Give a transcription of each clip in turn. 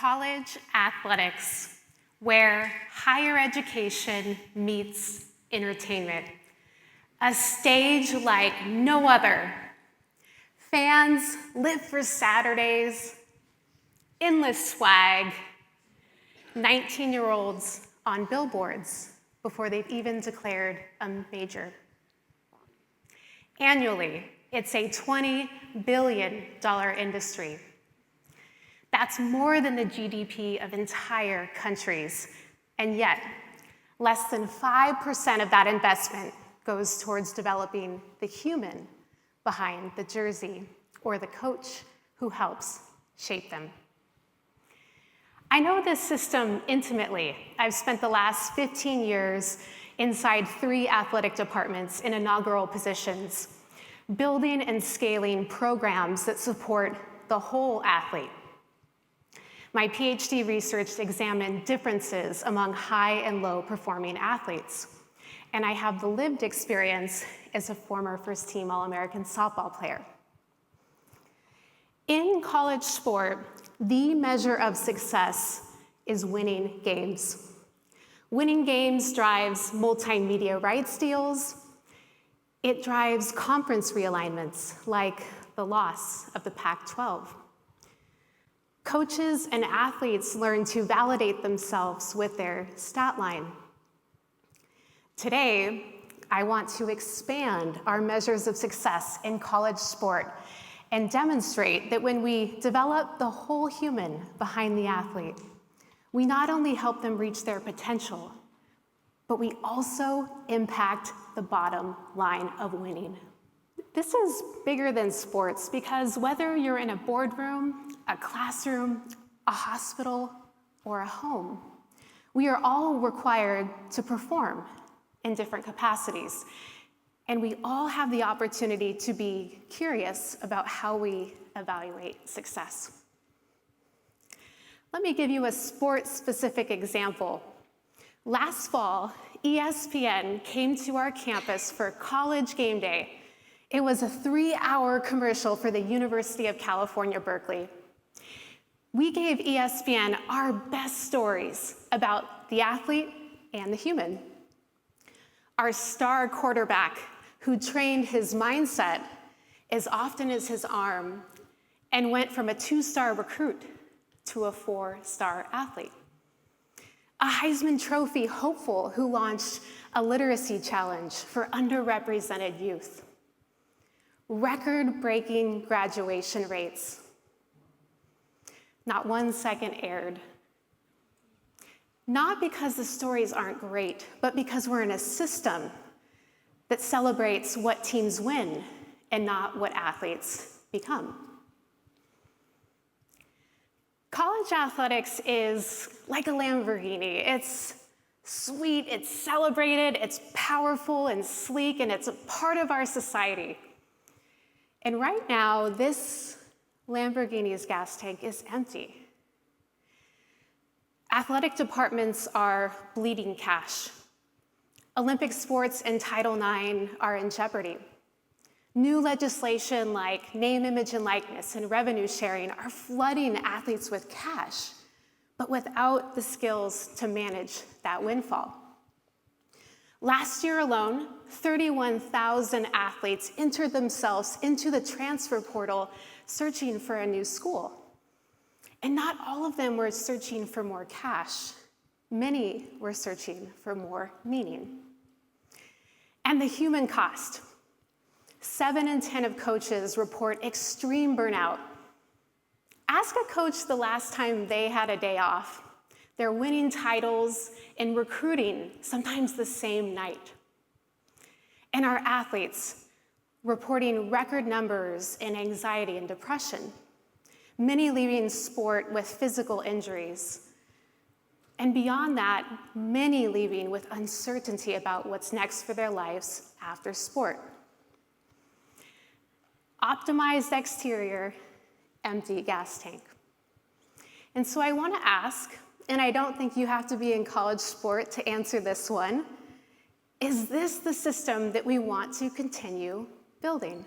college athletics, where higher education meets entertainment. A stage like no other. Fans live for Saturdays, endless swag, 19-year-olds on billboards before they've even declared a major. Annually, it's a $20 billion industry. That's more than the GDP of entire countries, and yet, less than 5% of that investment goes towards developing the human behind the jersey or the coach who helps shape them. I know this system intimately. I've spent the last 15 years inside 3 athletic departments in inaugural positions, building and scaling programs that support the whole athlete. My PhD research examined differences among high and low performing athletes, and I have the lived experience as a former first-team All-American softball player. In college sport, the measure of success is winning games. Winning games drives multimedia rights deals. It drives conference realignments, like the loss of the Pac-12. Coaches and athletes learn to validate themselves with their stat line. Today, I want to expand our measures of success in college sport and demonstrate that when we develop the whole human behind the athlete, we not only help them reach their potential, but we also impact the bottom line of winning. This is bigger than sports because whether you're in a boardroom, a classroom, a hospital, or a home, we are all required to perform in different capacities. And we all have the opportunity to be curious about how we evaluate success. Let me give you a sports-specific example. Last fall, ESPN came to our campus for College Game Day. It was a 3-hour commercial for the University of California, Berkeley. We gave ESPN our best stories about the athlete and the human. Our star quarterback, who trained his mindset as often as his arm and went from a 2-star recruit to a 4-star athlete. A Heisman Trophy hopeful who launched a literacy challenge for underrepresented youth. Record-breaking graduation rates. Not 1 second aired. Not because the stories aren't great, but because we're in a system that celebrates what teams win and not what athletes become. College athletics is like a Lamborghini. It's sweet, it's celebrated, it's powerful and sleek, and it's a part of our society. And right now, this Lamborghini's gas tank is empty. Athletic departments are bleeding cash. Olympic sports and Title IX are in jeopardy. New legislation like name, image, and likeness and revenue sharing are flooding athletes with cash, but without the skills to manage that windfall. Last year alone, 31,000 athletes entered themselves into the transfer portal searching for a new school. And not all of them were searching for more cash. Many were searching for more meaning. And the human cost. 7 in 10 of coaches report extreme burnout. Ask a coach the last time they had a day off. They're winning titles and recruiting, sometimes the same night. And our athletes reporting record numbers in anxiety and depression. Many leaving sport with physical injuries. And beyond that, many leaving with uncertainty about what's next for their lives after sport. Optimized exterior, empty gas tank. And so I want to ask, and I don't think you have to be in college sport to answer this one, is this the system that we want to continue building?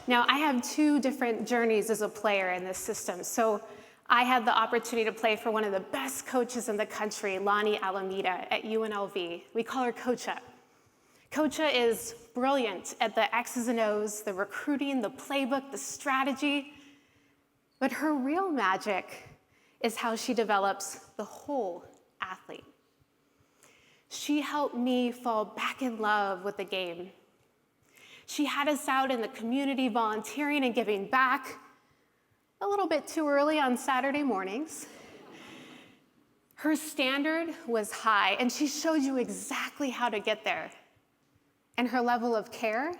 Now, I have two different journeys as a player in this system. So I had the opportunity to play for one of the best coaches in the country, Lonnie Alameda at UNLV. We call her Coacha. Coacha is brilliant at the X's and O's, the recruiting, the playbook, the strategy. But her real magic is how she develops the whole athlete. She helped me fall back in love with the game. She had us out in the community volunteering and giving back a little bit too early on Saturday mornings. Her standard was high, and she showed you exactly how to get there. And her level of care,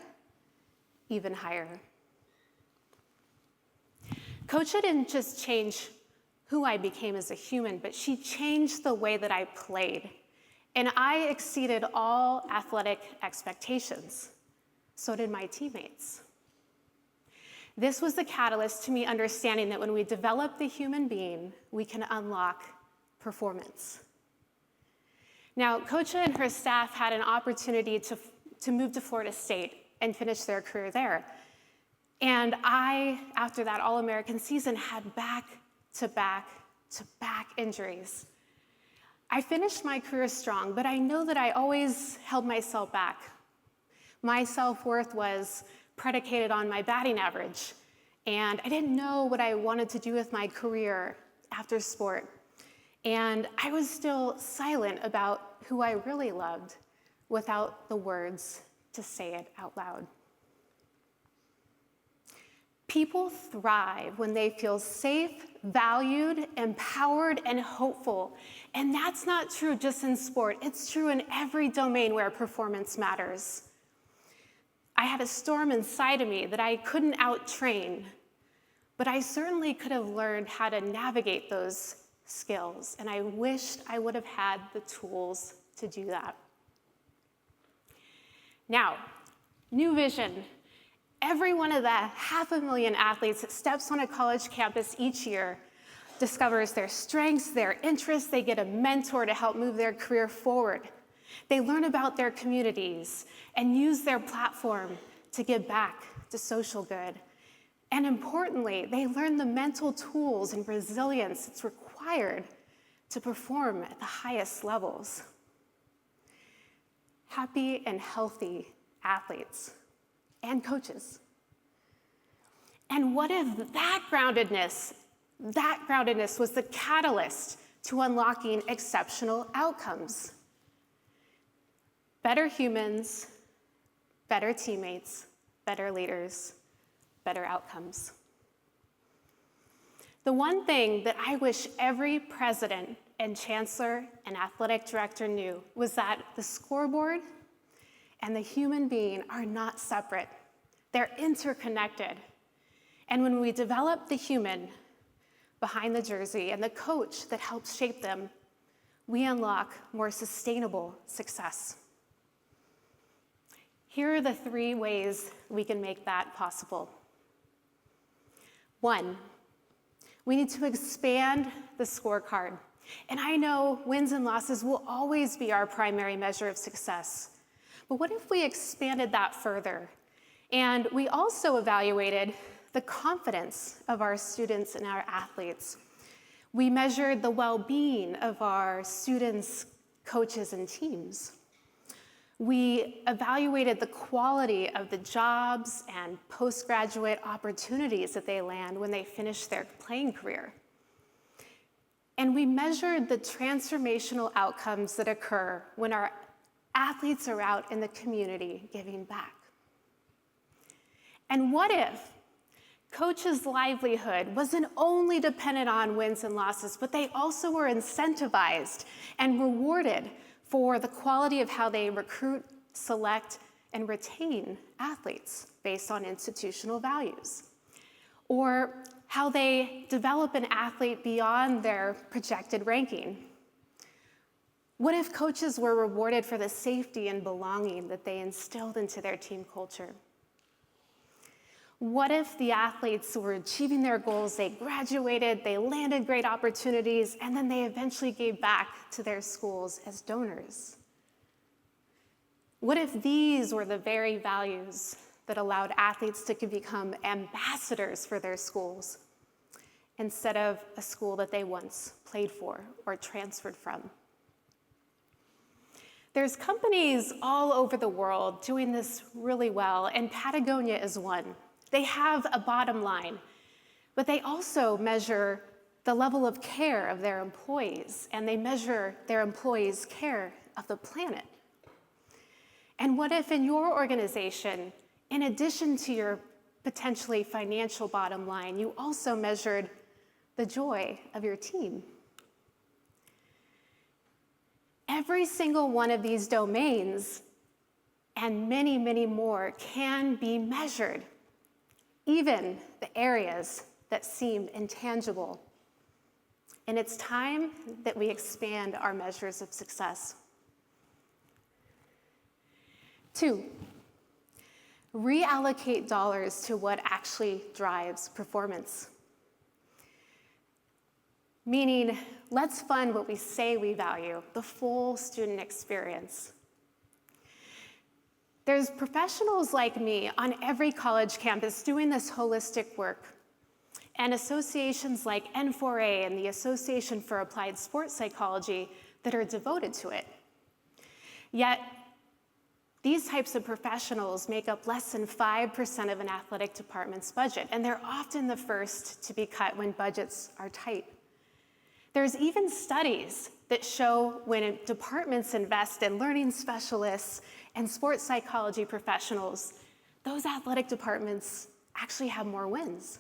even higher. Coacha didn't just change who I became as a human, but she changed the way that I played. And I exceeded all athletic expectations. So did my teammates. This was the catalyst to me understanding that when we develop the human being, we can unlock performance. Now, Coacha and her staff had an opportunity to move to Florida State and finish their career there. And I, after that All-American season, had back-to-back injuries. I finished my career strong, but I know that I always held myself back. My self-worth was predicated on my batting average, and I didn't know what I wanted to do with my career after sport. And I was still silent about who I really loved without the words to say it out loud. People thrive when they feel safe, valued, empowered, and hopeful. And that's not true just in sport. It's true in every domain where performance matters. I had a storm inside of me that I couldn't out-train, but I certainly could have learned how to navigate those skills, and I wished I would have had the tools to do that. Now, new vision. Every one of the 500,000 athletes that steps on a college campus each year discovers their strengths, their interests. They get a mentor to help move their career forward. They learn about their communities and use their platform to give back to social good. And importantly, they learn the mental tools and resilience that's required to perform at the highest levels. Happy and healthy athletes and coaches. And what if that groundedness was the catalyst to unlocking exceptional outcomes? Better humans, better teammates, better leaders, better outcomes. The one thing that I wish every president and chancellor and athletic director knew was that the scoreboard and the human being are not separate. They're interconnected. And when we develop the human behind the jersey and the coach that helps shape them, we unlock more sustainable success. Here are the 3 ways we can make that possible. 1, we need to expand the scorecard. And I know wins and losses will always be our primary measure of success. But what if we expanded that further? And we also evaluated the confidence of our students and our athletes. We measured the well-being of our students, coaches, and teams. We evaluated the quality of the jobs and postgraduate opportunities that they land when they finish their playing career. And we measured the transformational outcomes that occur when our athletes are out in the community giving back. And what if coaches' livelihood wasn't only dependent on wins and losses, but they also were incentivized and rewarded for the quality of how they recruit, select, and retain athletes based on institutional values? Or how they develop an athlete beyond their projected ranking? What if coaches were rewarded for the safety and belonging that they instilled into their team culture? What if the athletes were achieving their goals, they graduated, they landed great opportunities, and then they eventually gave back to their schools as donors? What if these were the very values that allowed athletes to become ambassadors for their schools instead of a school that they once played for or transferred from. There's companies all over the world doing this really well, and Patagonia is one. They have a bottom line, but they also measure the level of care of their employees, and they measure their employees' care of the planet. And what if in your organization, in addition to your potentially financial bottom line, you also measured the joy of your team? Every single one of these domains, and many, many more, can be measured, even the areas that seem intangible. And it's time that we expand our measures of success. 2, reallocate dollars to what actually drives performance. Meaning, let's fund what we say we value, the full student experience. There's professionals like me on every college campus doing this holistic work, and associations like N4A and the Association for Applied Sports Psychology that are devoted to it. Yet, these types of professionals make up less than 5% of an athletic department's budget, and they're often the first to be cut when budgets are tight. There's even studies that show when departments invest in learning specialists and sports psychology professionals, those athletic departments actually have more wins.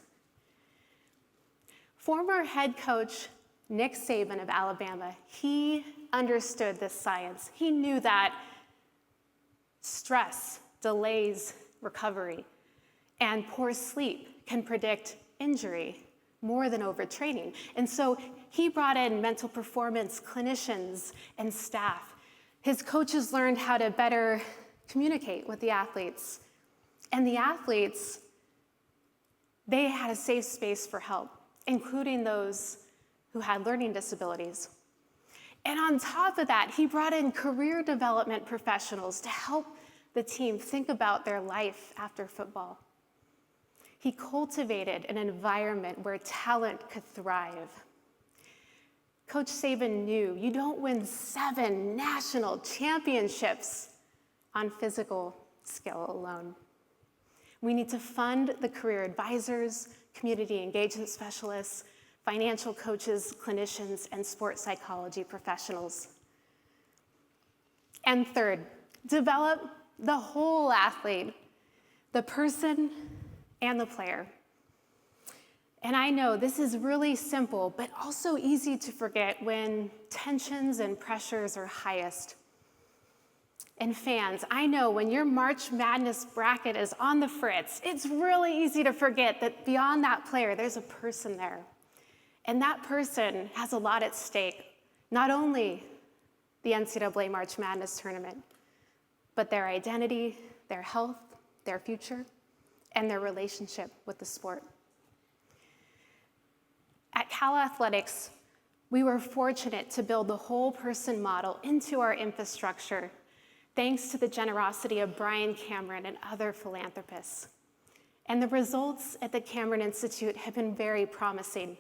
Former head coach Nick Saban of Alabama, he understood this science. He knew that stress delays recovery, and poor sleep can predict injury more than overtraining. And so he brought in mental performance clinicians and staff. His coaches learned how to better communicate with the athletes. And the athletes, they had a safe space for help, including those who had learning disabilities. And on top of that, he brought in career development professionals to help the team think about their life after football. He cultivated an environment where talent could thrive. Coach Saban knew you don't win 7 national championships on physical skill alone. We need to fund the career advisors, community engagement specialists, financial coaches, clinicians, and sports psychology professionals. And third, develop the whole athlete, the person and the player. And I know this is really simple, but also easy to forget when tensions and pressures are highest. And fans, I know when your March Madness bracket is on the fritz, it's really easy to forget that beyond that player, there's a person there. And that person has a lot at stake, not only the NCAA March Madness tournament, but their identity, their health, their future, and their relationship with the sport. At Cal Athletics, we were fortunate to build the whole person model into our infrastructure, thanks to the generosity of Brian Cameron and other philanthropists. And the results at the Cameron Institute have been very promising.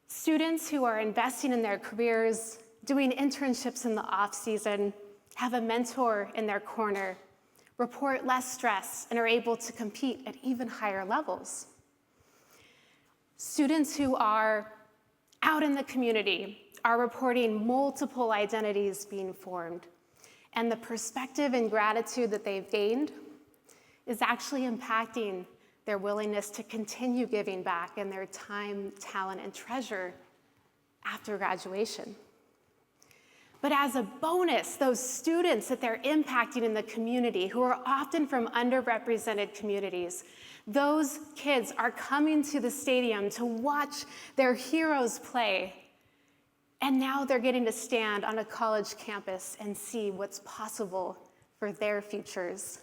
Students who are investing in their careers, doing internships in the off-season, have a mentor in their corner, report less stress, and are able to compete at even higher levels. Students who are out in the community are reporting multiple identities being formed, and the perspective and gratitude that they've gained is actually impacting their willingness to continue giving back in their time, talent, and treasure after graduation. But as a bonus, those students that they're impacting in the community, who are often from underrepresented communities, those kids are coming to the stadium to watch their heroes play. And now they're getting to stand on a college campus and see what's possible for their futures.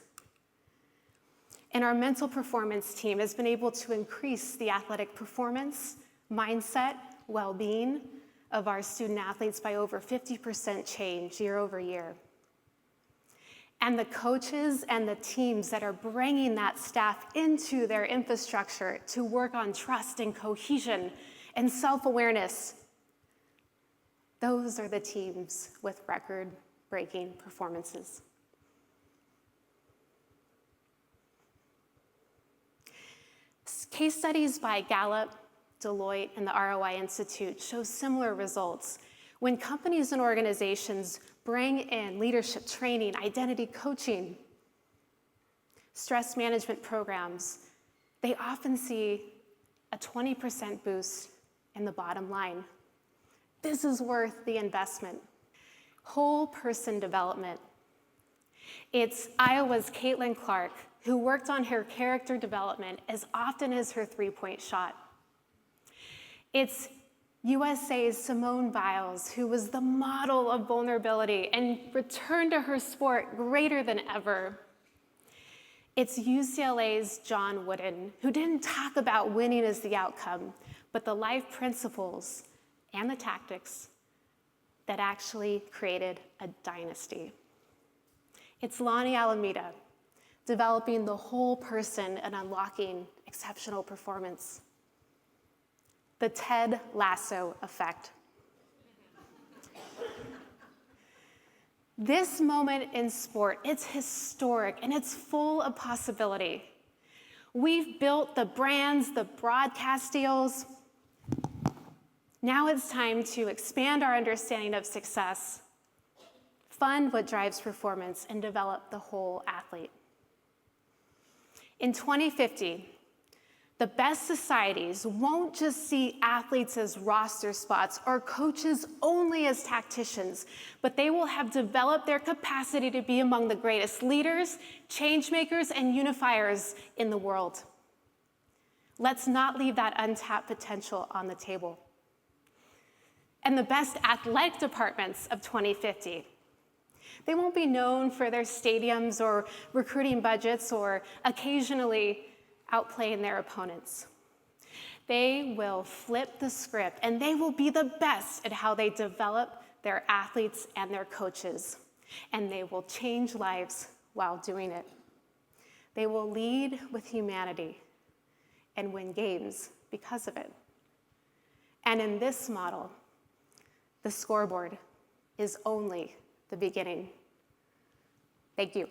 And our mental performance team has been able to increase the athletic performance, mindset, well-being of our student athletes by over 50% change year over year. and the coaches and the teams that are bringing that staff into their infrastructure to work on trust and cohesion and self-awareness, those are the teams with record-breaking performances. Case studies by Gallup, Deloitte, and the ROI Institute show similar results. When companies and organizations bring in leadership training, identity coaching, stress management programs, they often see a 20% boost in the bottom line. This is worth the investment. Whole person development. It's Iowa's Caitlin Clark, who worked on her character development as often as her three-point shot. It's USA's Simone Biles, who was the model of vulnerability and returned to her sport greater than ever. It's UCLA's John Wooden, who didn't talk about winning as the outcome, but the life principles and the tactics that actually created a dynasty. It's Lonnie Alameda, developing the whole person and unlocking exceptional performance. The Ted Lasso effect. This moment in sport, it's historic and it's full of possibility. We've built the brands, the broadcast deals. Now it's time to expand our understanding of success, fund what drives performance, and develop the whole athlete. In 2050, the best societies won't just see athletes as roster spots or coaches only as tacticians, but they will have developed their capacity to be among the greatest leaders, change makers, and unifiers in the world. Let's not leave that untapped potential on the table. And the best athletic departments of 2050, they won't be known for their stadiums or recruiting budgets or occasionally outplaying their opponents. They will flip the script and they will be the best at how they develop their athletes and their coaches. And they will change lives while doing it. They will lead with humanity and win games because of it. And in this model, the scoreboard is only the beginning. Thank you.